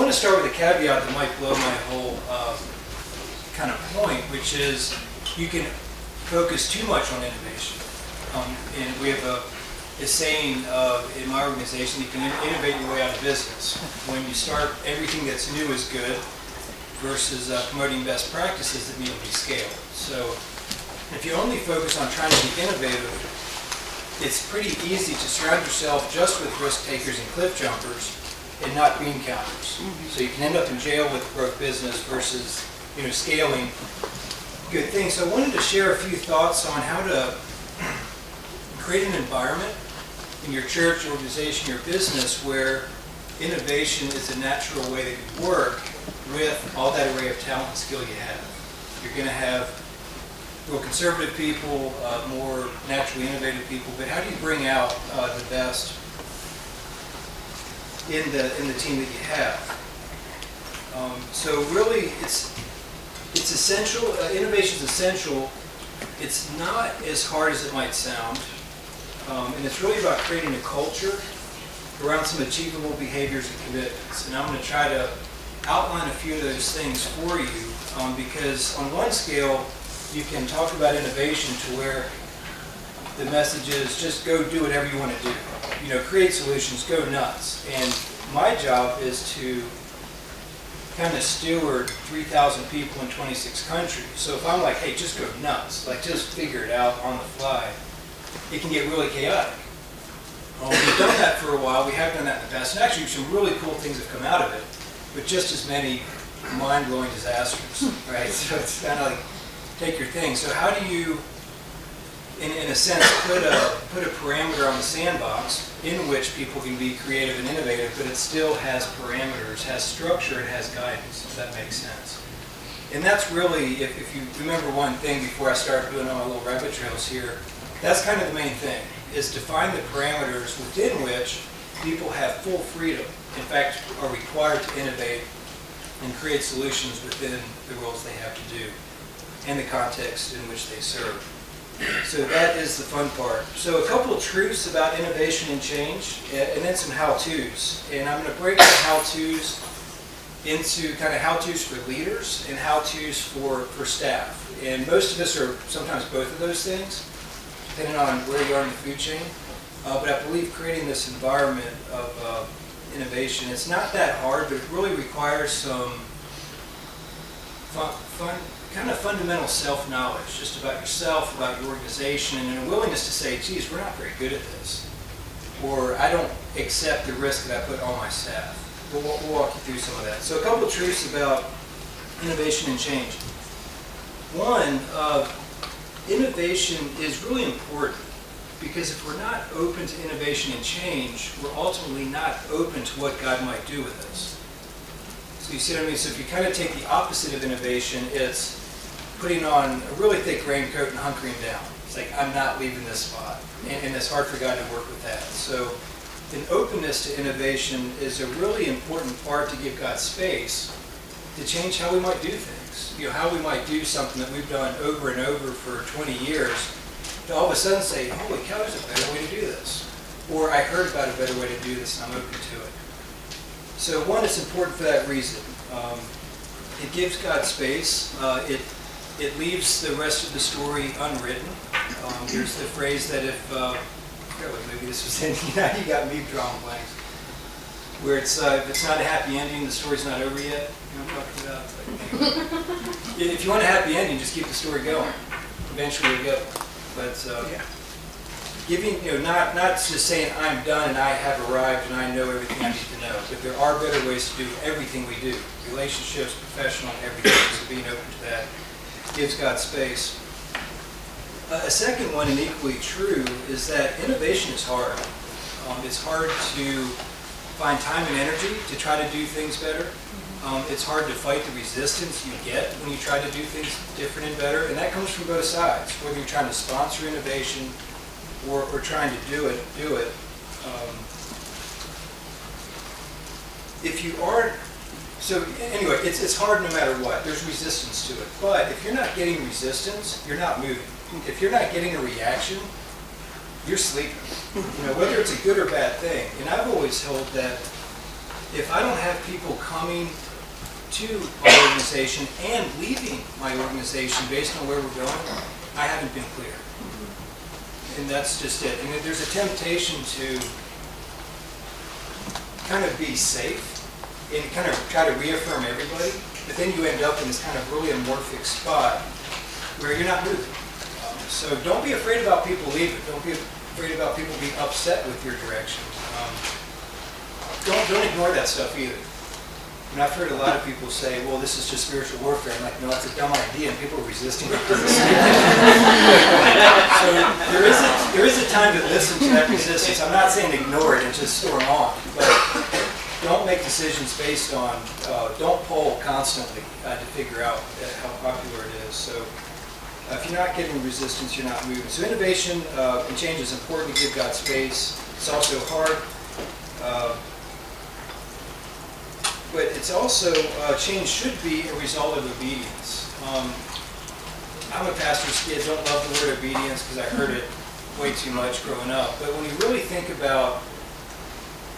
want to start with a caveat that might blow my whole kind of point, which is you can focus too much on innovation. And we have a saying in my organization, you can innovate your way out of business. When you start, everything that's new is good versus promoting best practices that need to be scaled. So if you only focus on trying to be innovative, it's pretty easy to surround yourself just with risk takers and cliff jumpers and not bean counters. So you can end up in jail with a broke business versus scaling good things. So I wanted to share a few thoughts on how to create an environment in your church, organization, your business where innovation is a natural way that you work with all that array of talent and skill you have. You're going to have real conservative people, more naturally innovative people, but how do you bring out the best in the team that you have? So really, it's essential. Innovation is essential. It's not as hard as it might sound, and it's really about creating a culture around some achievable behaviors and commitments. And I'm going to try to outline a few of those things for you, because on one scale, you can talk about innovation to where the message is just go do whatever you want to do. Create solutions, go nuts. And my job is to kind of steward 3,000 people in 26 countries. So if I'm like, hey, just go nuts, like just figure it out on the fly, it can get really chaotic. We've done that for a while. We have done that in the past. And actually, some really cool things have come out of it, but just as many mind-blowing disasters, right? So it's kind of like, take your thing. So how do you, in a sense, put a parameter on the sandbox in which people can be creative and innovative, but it still has parameters, has structure, it has guidance, if that makes sense. And that's really, if you remember one thing before I start doing all my little rabbit trails here, that's kind of the main thing, is to find the parameters within which people have full freedom, in fact, are required to innovate and create solutions within the roles they have to do and the context in which they serve. So that is the fun part. So a couple of truths about innovation and change, and then some how-tos. And I'm going to break the how-tos into kind of how-tos for leaders and how-tos for staff. And most of us are sometimes both of those things, depending on where you are in the food chain. But I believe creating this environment of innovation, it's not that hard, but it really requires some kind of fundamental self-knowledge, just about yourself, about your organization, and a willingness to say, geez, we're not very good at this. Or I don't accept the risk that I put on my staff. We'll walk you through some of that. So a couple of truths about innovation and change. One, innovation is really important because if we're not open to innovation and change, we're ultimately not open to what God might do with us. So you see what I mean? So if you kind of take the opposite of innovation, it's putting on a really thick raincoat and hunkering down. It's like, I'm not leaving this spot. And it's hard for God to work with that. So an openness to innovation is a really important part to give God space to change how we might do things. How we might do something that we've done over and over for 20 years, to all of a sudden say, holy cow, there's a better way to do this. Or I heard about a better way to do this and I'm open to it. So one, it's important for that reason. It gives God space. It leaves the rest of the story unwritten. There's the phrase that if, I forget what movie this was in, you got me drawing blanks, where it's if it's not a happy ending, the story's not over yet. You know what I'm talking about? Like, if you want a happy ending, just keep the story going. Eventually you'll get one. But giving, not just saying I'm done and I have arrived and I know everything I need to know, but there are better ways to do everything we do. Relationships, professional, everything. So being open to that gives God space. A second one, and equally true, is that innovation is hard. It's hard to find time and energy to try to do things better. It's hard to fight the resistance you get when you try to do things different and better, and that comes from both sides, whether you're trying to sponsor innovation or trying to do it. If you aren't, so anyway, it's hard no matter what. There's resistance to it, but if you're not getting resistance, you're not moving. If you're not getting a reaction, you're sleeping. Whether it's a good or bad thing. And I've always held that if I don't have people coming to my organization and leaving my organization based on where we're going, I haven't been clear. And that's just it. And there's a temptation to kind of be safe and kind of try to reaffirm everybody, but then you end up in this kind of really amorphic spot where you're not moving. So don't be afraid about people leaving. Don't be afraid about people being upset with your direction. Don't ignore that stuff either. And I've heard a lot of people say, well, this is just spiritual warfare. I'm like, no, that's a dumb idea, and people are resisting it. So there is a time to listen to that resistance. I'm not saying ignore it and just storm on, but don't make decisions based on, don't poll constantly to figure out how popular it is. So if you're not getting resistance, you're not moving. So innovation and change is important to give God space. It's also hard. But it's also, change should be a result of obedience. I'm a pastor's kid, don't love the word obedience because I heard it way too much growing up. But when you really think about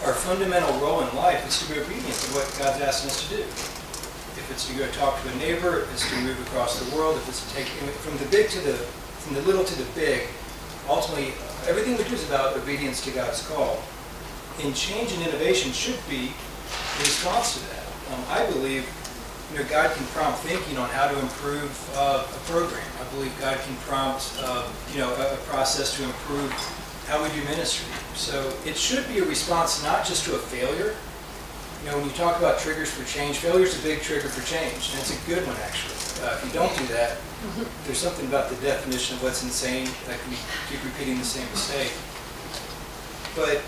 our fundamental role in life, it's to be obedient to what God's asking us to do. If it's to go talk to a neighbor, if it's to move across the world, if it's to take from the little to the big, ultimately everything we do is about obedience to God's call. And change and innovation should be in response to that. I believe God can prompt thinking on how to improve a program. I believe God can prompt a process to improve how we do ministry. So it should be a response not just to a failure. When you talk about triggers for change, failure is a big trigger for change, and it's a good one actually. If you don't do that, there's something about the definition of what's insane that can keep repeating the same mistake. But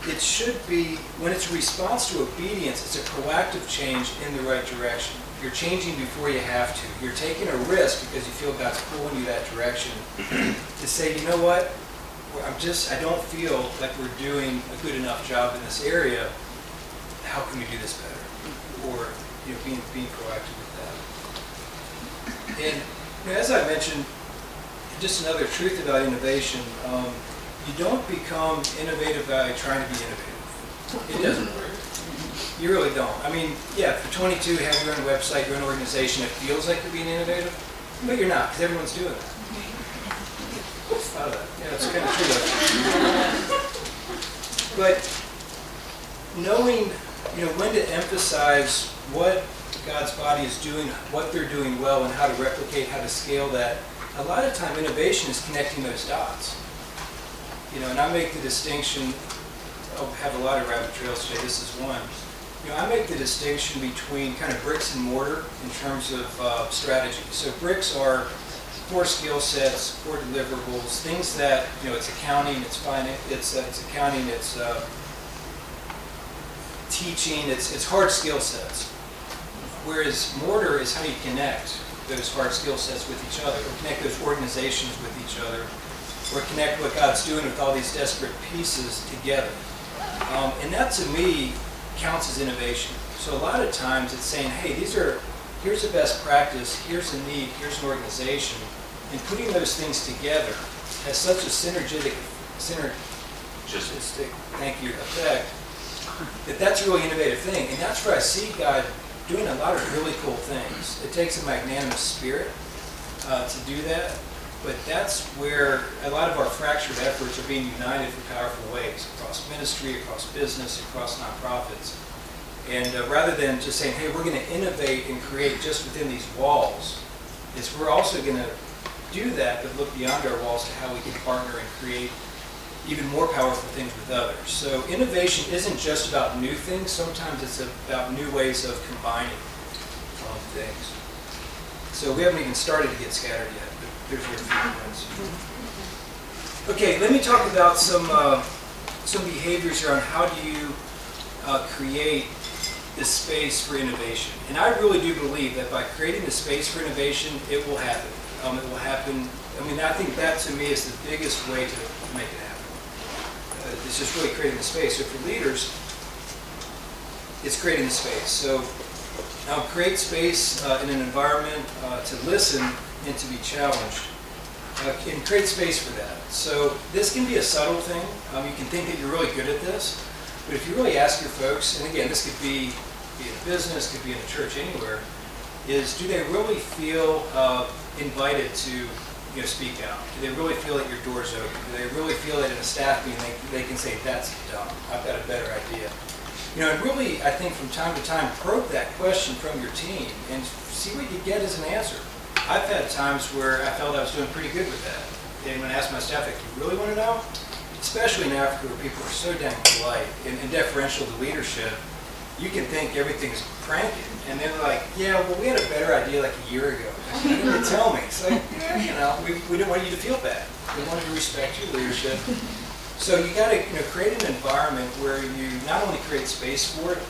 it should be, when it's a response to obedience, it's a proactive change in the right direction. You're changing before you have to. You're taking a risk because you feel God's pulling you that direction to say, you know what, I don't feel like we're doing a good enough job in this area. How can we do this better? Or being proactive with that. And as I mentioned, just another truth about innovation. You don't become innovative by trying to be innovative. It doesn't work. You really don't. I mean, yeah, for 22, you have your own website, your own organization, it feels like you're being innovative, but you're not, because everyone's doing that. Yeah, it's kind of true. But knowing, when to emphasize what God's body is doing, what they're doing well, and how to replicate, how to scale that, a lot of time innovation is connecting those dots. And I make the distinction, I'll have a lot of rabbit trails today, this is one. I make the distinction between kind of bricks and mortar in terms of strategy. So bricks are core skill sets, core deliverables, things that, it's accounting, it's finance, it's accounting, it's teaching, it's hard skill sets. Whereas mortar is how you connect those hard skill sets with each other, or connect those organizations with each other, or connect what God's doing with all these desperate pieces together. And that, to me, counts as innovation. So a lot of times it's saying, hey, here's a best practice, here's a need, here's an organization, and putting those things together has such a synergistic effect that's a really innovative thing. And that's where I see God doing a lot of really cool things. It takes a magnanimous spirit to do that. But that's where a lot of our fractured efforts are being united in powerful ways, across ministry, across business, across nonprofits. And rather than just saying, hey, we're going to innovate and create just within these walls, we're also going to do that, but look beyond our walls to how we can partner and create even more powerful things with others. So innovation isn't just about new things. Sometimes it's about new ways of combining things. So we haven't even started to get scattered yet. There's your few points. Okay, let me talk about some behaviors around how do you create this space for innovation. And I really do believe that by creating the space for innovation, it will happen. It will happen. I think that to me is the biggest way to make it happen. It's just really creating the space. So for leaders, it's creating the space. So create space in an environment to listen and to be challenged, and create space for that. So this can be a subtle thing. You can think that you're really good at this, But if you really ask your folks, and again, this could be in a business, could be in a church, anywhere, is do they really feel invited to speak out? Do they really feel that your door's open? Do they really feel that in a staff meeting they can say, that's dumb, I've got a better idea? And really, I think from time to time, probe that question from your team and see what you get as an answer. I've had times where I felt I was doing pretty good with that. And when I asked my staff, like, you really want to know? Especially in Africa where people are so dang polite and deferential to leadership, you can think everything's cranking. And they're like, yeah, well, we had a better idea like a year ago. You didn't tell me. It's like, yeah, we didn't want you to feel bad. We wanted to respect your leadership. So you got to create an environment where you not only create space for it,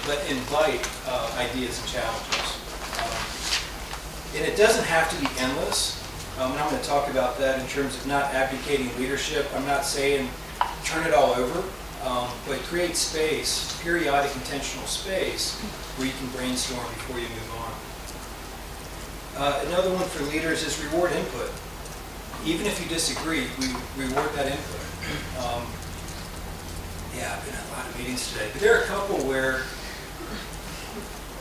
but invite ideas and challenges. And it doesn't have to be endless. And I'm going to talk about that in terms of not abdicating leadership. I'm not saying turn it all over, but create space, periodic intentional space, where you can brainstorm before you move on. Another one for leaders is reward input. Even if you disagree, we reward that input. I've been in a lot of meetings today, but there are a couple where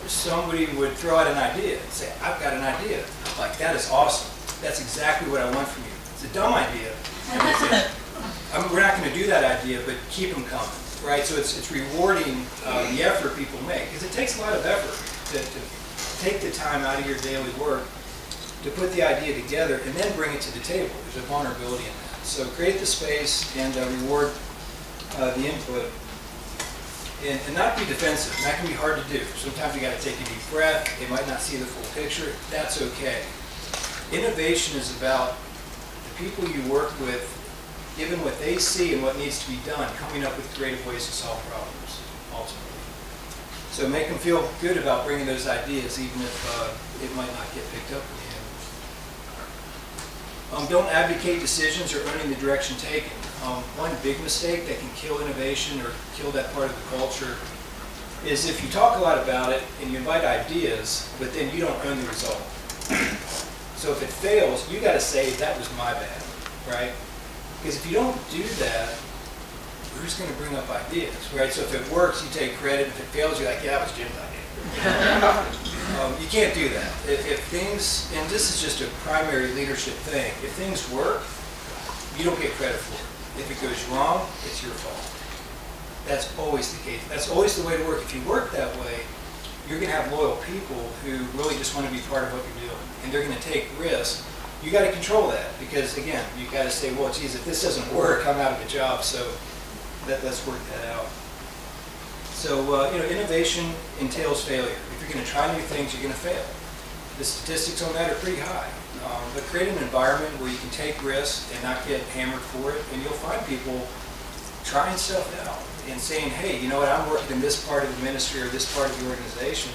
somebody would throw out an idea and say, I've got an idea. I'm like, that is awesome. That's exactly what I want from you. It's a dumb idea. We're not going to do that idea, but keep them coming, right? So it's rewarding the effort people make, because it takes a lot of effort to take the time out of your daily work to put the idea together and then bring it to the table. There's a vulnerability in that. So create the space and reward the input. And not be defensive. And that can be hard to do. Sometimes you got to take a deep breath. They might not see the full picture. That's okay. Innovation is about the people you work with, given what they see and what needs to be done, coming up with creative ways to solve problems, ultimately. So make them feel good about bringing those ideas, even if it might not get picked up in the end. Don't abdicate decisions or owning the direction taken. One big mistake that can kill innovation or kill that part of the culture is if you talk a lot about it and you invite ideas, but then you don't own the result. So if it fails, you got to say, that was my bad, right? Because if you don't do that, who's going to bring up ideas, right? So if it works, you take credit. If it fails, you're like, yeah, that was Jim's idea. You can't do that. If things, and this is just a primary leadership thing, if things work, you don't get credit for it. If it goes wrong, it's your fault. That's always the case. That's always the way to work. If you work that way, you're going to have loyal people who really just want to be part of what you're doing, and they're going to take risks. You got to control that, because again, you got to say, well, geez, if this doesn't work, I'm out of a job. So let's work that out. So innovation entails failure. If you're going to try new things, you're going to fail. The statistics on that are pretty high. But create an environment where you can take risks and not get hammered for it, and you'll find people trying stuff out and saying, hey, you know what, I'm working in this part of the ministry or this part of the organization.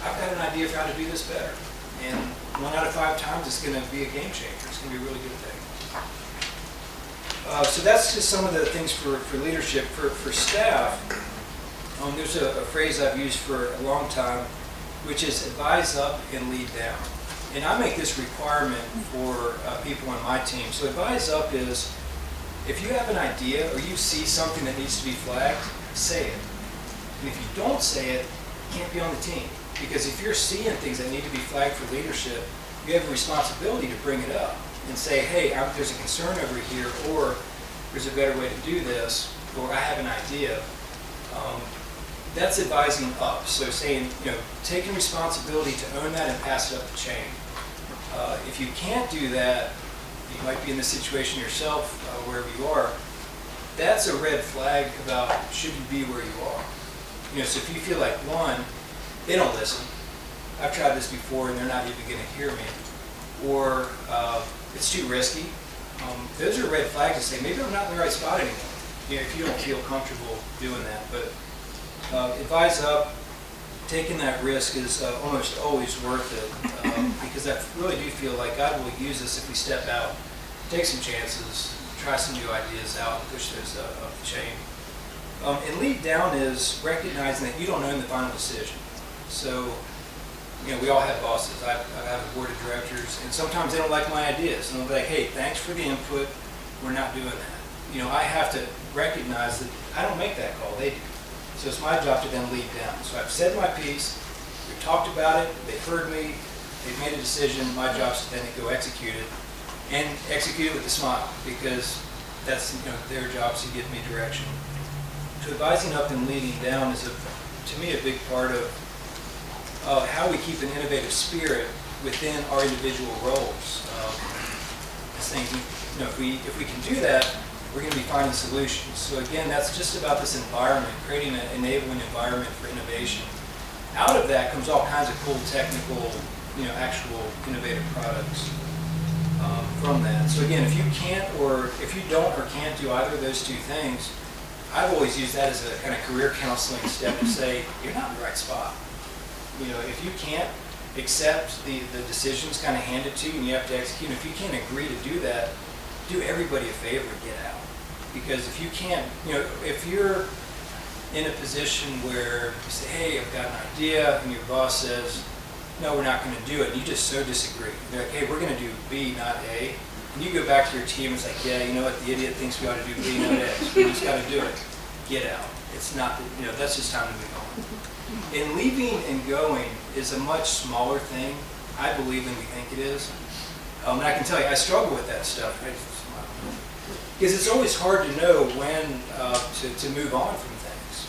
I've got an idea of how to do this better. And 1 out of 5 times it's going to be a game changer. It's going to be a really good thing. So that's just some of the things for leadership. For staff, there's a phrase I've used for a long time, which is advise up and lead down. And I make this requirement for people on my team. So advise up is, if you have an idea or you see something that needs to be flagged, say it. And if you don't say it, you can't be on the team. Because if you're seeing things that need to be flagged for leadership, you have a responsibility to bring it up and say, hey, there's a concern over here, or there's a better way to do this, or I have an idea. That's advising up. So saying, taking responsibility to own that and pass it up the chain. If you can't do that, you might be in the situation yourself, wherever you are. That's a red flag about should you be where you are. So if you feel like, one, they don't listen. I've tried this before and they're not even going to hear me. Or it's too risky. Those are red flags to say, maybe I'm not in the right spot anymore. If you don't feel comfortable doing that. But advise up. Taking that risk is almost always worth it, because I really do feel like God will use us if we step out, take some chances, try some new ideas out, and push those up the chain. And lead down is recognizing that you don't own the final decision. So, we all have bosses. I have a board of directors, and sometimes they don't like my ideas. And they'll be like, hey, thanks for the input. We're not doing that. I have to recognize that I don't make that call, they do. So it's my job to then lead down. So I've said my piece, we've talked about it, they've heard me, they've made a decision, my job is to then go execute it, and execute it with a smile, because that's their job to give me direction. So advising up and leading down is, to me, a big part of how we keep an innovative spirit within our individual roles. Thinking, if we can do that, we're going to be finding solutions. So again, that's just about this environment, creating an enabling environment for innovation. Out of that comes all kinds of cool technical, actual innovative products from that. So again, if you don't or can't do either of those two things, I've always used that as a kind of career counseling step to say, you're not in the right spot. If you can't accept the decisions kind of handed to you and you have to execute, if you can't agree to do that, do everybody a favor and get out. Because if you can't, if you're in a position where you say, hey, I've got an idea, and your boss says, no, we're not going to do it, and you just so disagree. You're like, hey, we're going to do B, not A. And you go back to your team and it's like, yeah, you know what, the idiot thinks we ought to do B, not A. We just got to do it. Get out. It's not, that's just time to move on. And leaving and going is a much smaller thing, I believe, than we think it is. And I can tell you, I struggle with that stuff. Because it's always hard to know when to move on from things.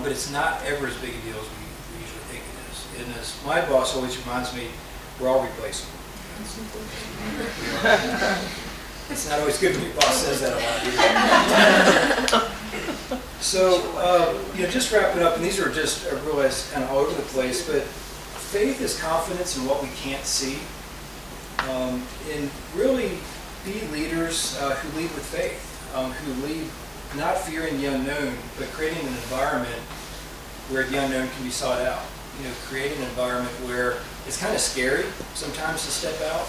But it's not ever as big a deal as we usually think it is. And as my boss always reminds me, we're all replaceable. It's not always good when your boss says that a lot either. So, just wrapping up, and these are just, I realize, kind of all over the place, but faith is confidence in what we can't see. And really be leaders who lead with faith, who lead not fearing the unknown, but creating an environment where the unknown can be sought out. Creating an environment where it's kind of scary sometimes to step out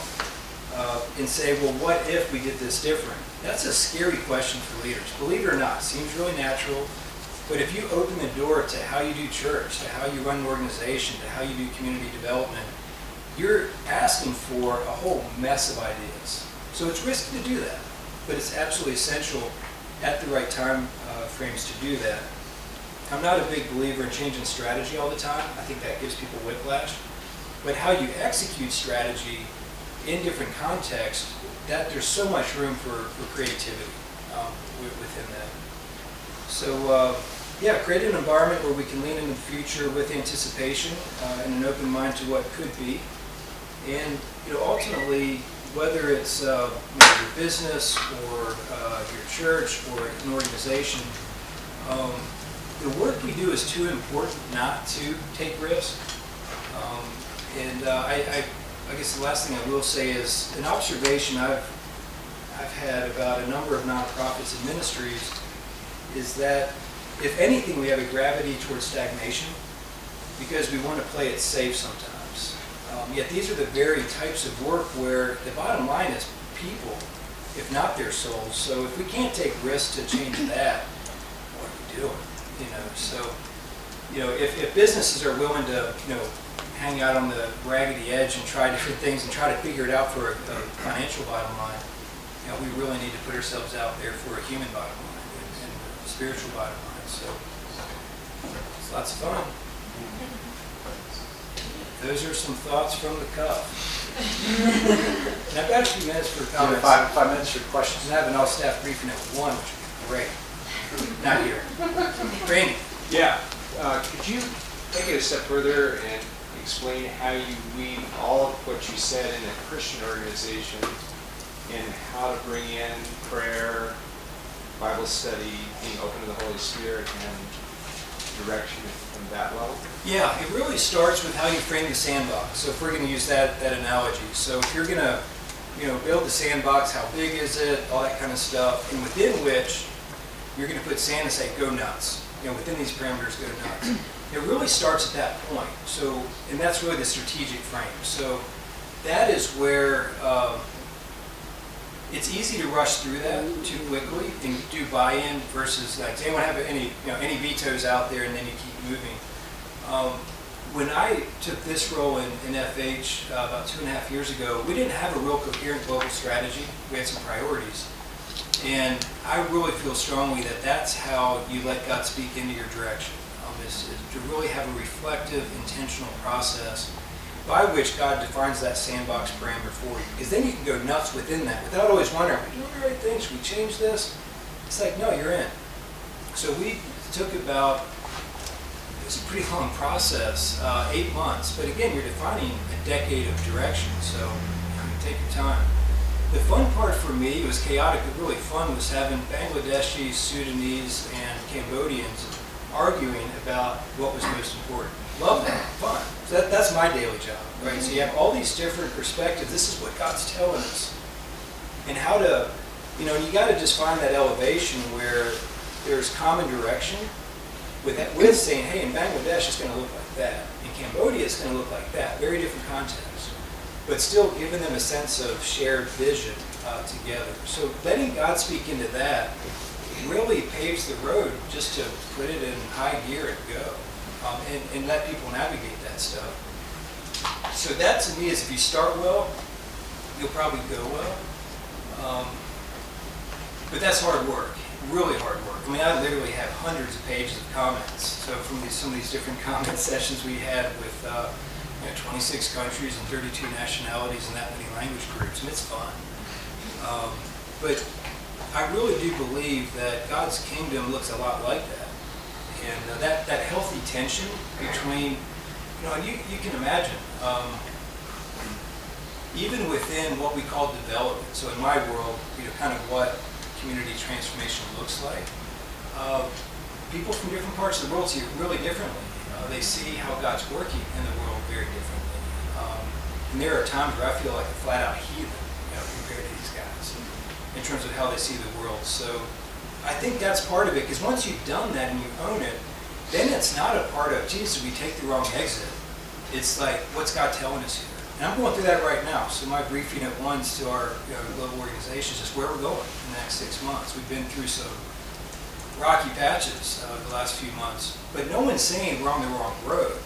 and say, well, what if we did this different? That's a scary question for leaders. Believe it or not, it seems really natural, but if you open the door to how you do church, to how you run an organization, to how you do community development, you're asking for a whole mess of ideas. So it's risky to do that, but it's absolutely essential at the right time frames to do that. I'm not a big believer in changing strategy all the time. I think that gives people whiplash. But how you execute strategy in different contexts, that there's so much room for creativity within that. So create an environment where we can lean into the future with anticipation and an open mind to what could be. And ultimately, whether it's your business or your church or an organization, the work we do is too important not to take risks. I guess the last thing I will say is an observation I've had about a number of nonprofits and ministries is that, if anything, we have a gravity towards stagnation because we want to play it safe sometimes. Yet these are the very types of work where the bottom line is people, if not their souls. So if we can't take risks to change that, what are we doing? If businesses are willing to, hang out on the raggedy edge and try different things and try to figure it out for a financial bottom line, we really need to put ourselves out there for a human bottom line and a spiritual bottom line. So it's lots of fun. Those are some thoughts from the cup. And I've got a few minutes for comments. 5 minutes for questions. And I have an all-staff briefing at 1, which would be great. Not here. Randy. Yeah. Could you take it a step further and explain how you weave all of what you said in a Christian organization and how to bring in prayer, Bible study, being open to the Holy Spirit, and direction from that level? Yeah, it really starts with how you frame the sandbox. So if we're going to use that analogy. So if you're going to build the sandbox, how big is it, all that kind of stuff, and within which you're going to put sand and say, go nuts. Within these parameters, go nuts. It really starts at that point. So, and that's really the strategic frame. So that is where it's easy to rush through that too quickly and do buy-in versus, like, does anyone have any vetoes out there, and then you keep moving. When I took this role in FH about 2.5 years ago, we didn't have a real coherent global strategy. We had some priorities. And I really feel strongly that that's how you let God speak into your direction, is to really have a reflective, intentional process by which God defines that sandbox parameter for you. Because then you can go nuts within that without always wondering, are we doing the right thing? Should we change this? It's like, no, you're in. So we took about, it was a pretty long process, 8 months. But again, you're defining a decade of direction, so you take your time. The fun part for me was chaotic, but really fun was having Bangladeshis, Sudanese, and Cambodians arguing about what was most important. Love that, fun. So that's my daily job, right? So you have all these different perspectives. This is what God's telling us. And how to, you got to just find that elevation where there's common direction with saying, hey, in Bangladesh it's going to look like that. In Cambodia it's going to look like that. Very different contexts. But still giving them a sense of shared vision together. So letting God speak into that really paves the road just to put it in high gear and go. And let people navigate that stuff. So that to me is, if you start well, you'll probably go well. But that's hard work, really hard work. I mean, I literally have hundreds of pages of comments. So from some of these different comment sessions we had with 26 countries and 32 nationalities and that many language groups, and it's fun. But I really do believe that God's kingdom looks a lot like that. And that healthy tension between, and you can imagine, even within what we call development, so in my world, kind of what community transformation looks like, people from different parts of the world see it really differently. They see how God's working in the world very differently. And there are times where I feel like a flat-out heathen, compared to these guys, in terms of how they see the world. So I think that's part of it, because once you've done that and you own it, then it's not a part of, geez, did we take the wrong exit? It's like, what's God telling us here? And I'm going through that right now. So my briefing at once to our global organizations is where we're going in the next 6 months. We've been through some rocky patches the last few months, but no one's saying we're on the wrong road.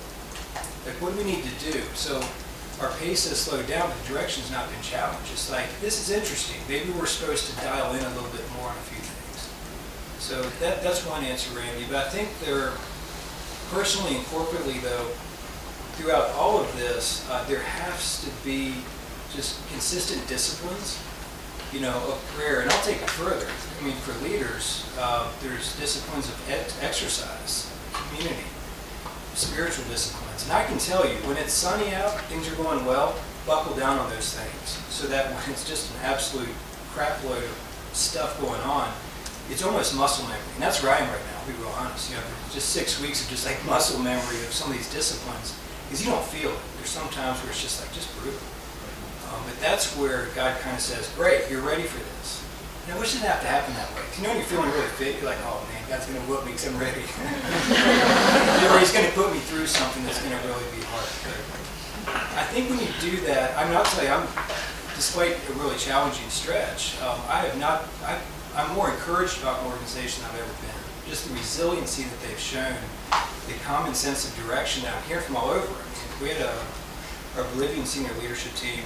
Like, what do we need to do? So our pace has slowed down, but the direction's not been challenged. It's like, this is interesting. Maybe we're supposed to dial in a little bit more on a few things. So that's one answer, Randy. But I think personally and corporately, though, throughout all of this, there has to be just consistent disciplines, of prayer. And I'll take it further. I mean, for leaders, there's disciplines of exercise, community, spiritual disciplines. And I can tell you, when it's sunny out, things are going well, buckle down on those things. So that when it's just an absolute crap load of stuff going on, it's almost muscle memory. And that's where I am right now, I'll be real honest. Just 6 weeks of just like muscle memory of some of these disciplines, because you don't feel it. There's some times where it's just brutal. But that's where God kind of says, great, you're ready for this. And I wish it didn't have to happen that way. Because when you're feeling really fit, you're like, oh man, God's going to whoop me because I'm ready. Or he's going to put me through something that's going to really be hard. But I think when you do that, I'll tell you, despite a really challenging stretch, I'm more encouraged about an organization than I've ever been. Just the resiliency that they've shown, the common sense of direction that I'm hearing from all over. I mean, we had our Bolivian senior leadership team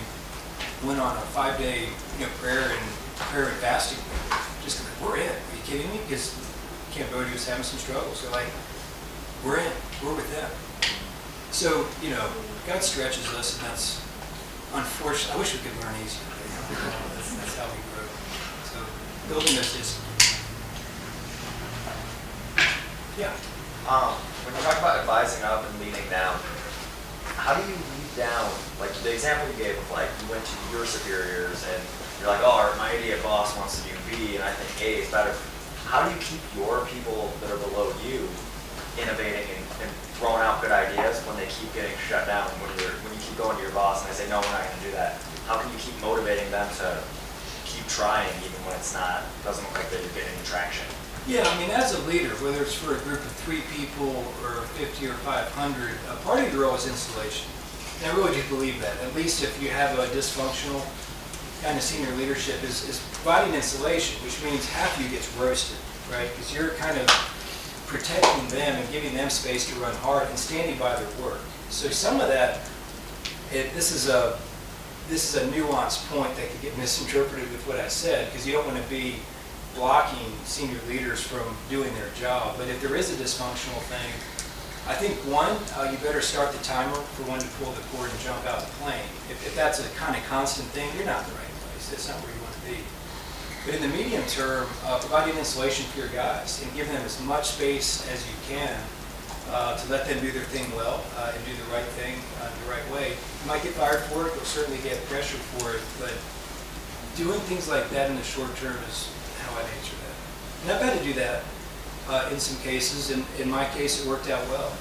went on a 5-day prayer and fasting. Just like, we're in. Are you kidding me? Because Cambodia was having some struggles. They're like, we're in. We're with them. So, God stretches us, and that's unfortunate. I wish we could learn easier. That's how we grow. So building those disciplines. Yeah. When you talk about advising up and leading down, how do you lead down? Like the example you gave of you went to your superiors and you're like, oh, my idiot boss wants to do B and I think A is better. How do you keep your people that are below you innovating and throwing out good ideas when they keep getting shut down? When you keep going to your boss and they say, no, we're not going to do that. How can you keep motivating them to keep trying even when doesn't look like they're getting any traction? Yeah, I mean, as a leader, whether it's for a group of 3 people or 50 or 500, a part of your role is installation. And I really do believe that. At least if you have a dysfunctional kind of senior leadership, is providing installation, which means half of you gets roasted, right? Because you're kind of protecting them and giving them space to run hard and standing by their work. So some of that, this is a nuanced point that could get misinterpreted with what I said, because you don't want to be blocking senior leaders from doing their job. But if there is a dysfunctional thing, I think one, you better start the timer for when to pull the cord and jump out the plane. If that's a kind of constant thing, you're not in the right place. That's not where you want to be. But in the medium term, providing insulation for your guys and giving them as much space as you can to let them do their thing well and do the right thing the right way. You might get fired for it, you'll certainly get pressure for it, but doing things like that in the short term is how I answer that. And I've had to do that in some cases. In my case, it worked out well.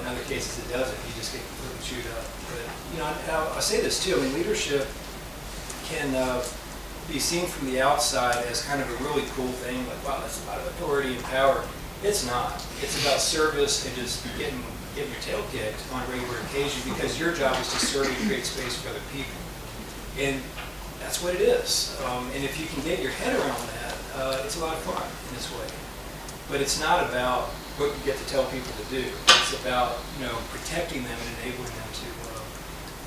In other cases, it doesn't. You just get completely chewed up. But, you know, I'll say this too. I mean, leadership can be seen from the outside as kind of a really cool thing, like, wow, that's a lot of authority and power. It's not. It's about service and just getting your tail kicked on a regular occasion because your job is to serve and create space for other people. And that's what it is. And if you can get your head around that, it's a lot of fun in this way. But it's not about what you get to tell people to do. It's about, you know, protecting them and enabling them to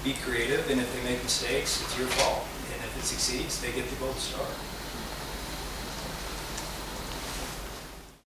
be creative. And if they make mistakes, it's your fault. And if it succeeds, they get the gold star.